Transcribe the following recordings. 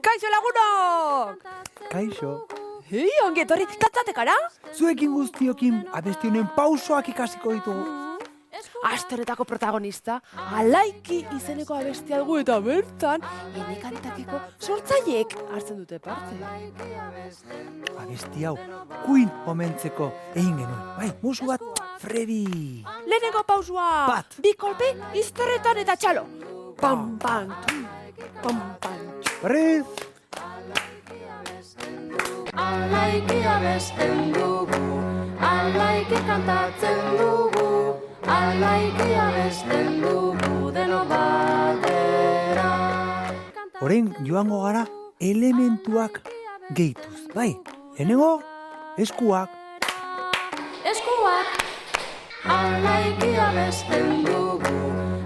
Kaixo lagunok! Kaixo, Hei, ongi etorri, tatzatekara? zuekin guztiokin abesti honen pausoak ikasiko ditugu. Astoretako protagonista, Alaiki izeneko abestia dugu eta bertan, ene kantakeko sortzaileek hartzen dute parte. Abesti hau, Queen omentzeko egin genuen. Bai, musu bat, Freddy. Lehenengo pausua! Bat. Bi kolpe, izterretan eta txalo. Pam, pam, pam, pam. Prez, Alaiki abesten dugu, alaiki kantatzen dugu, alaiki abesten dugu deno batera. orain joango gara elementuak gehituz. Bai, lehenengo, eskuak. Eskuak, alaiki abesten dugu,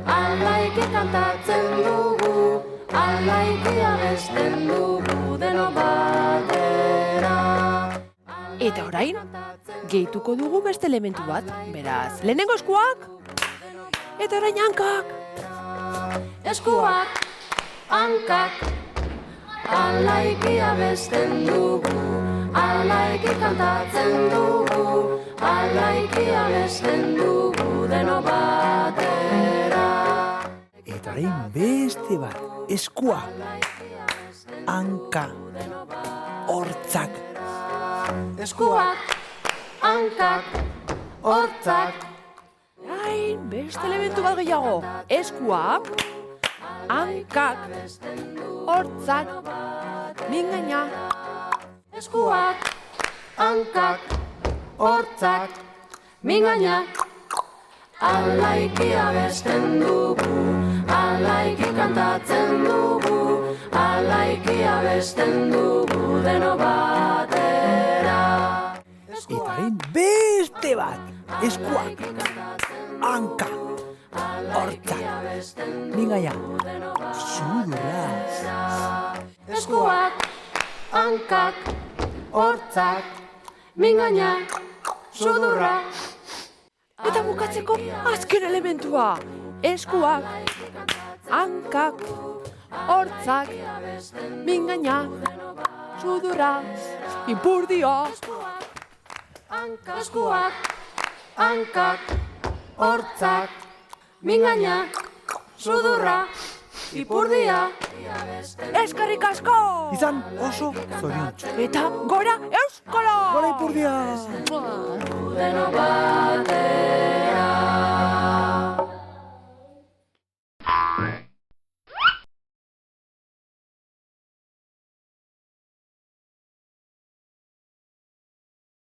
alaiki kantatzen dugu, alaiki abesten dugu deno batera. Eta orain, gehituko dugu beste elementu bat. Beraz, lehenengo eskuak, eta orain hankak. Eskuak, hankak, alaiki abesten dugu, alaiki kantatzen dugu, alaiki abesten dugu deno batera. Eta orain beste bat, eskuak. Hanka, hortzak. Eskuak, hankak, hortzak, Orain, beste elementu bat gehiago. Eskuak, hankak, hortzak, mingaina. eskuak, hankak, hortzak, mingaina. Alaiki abesten dugu, alaiki kantatzen dugu, alaiki abesten dugu deno batera. Eta orain beste bat, eskuak. Hanka, hortzak, mingaia. Sudurraz. Eskuak, hankak, hortzak, mingaina, sudurra. Eta bukatzeko azken elementua. Eskuak, hankak, hortzak, mingaina, sudurra, ipurdia. Eskuak, hankak, hortzak, mingaina, sudurra, ipurdia. Eskerrik asko! Izan oso zoriontsu. Eta gora euskola! Gora ipurdia! Deno batera.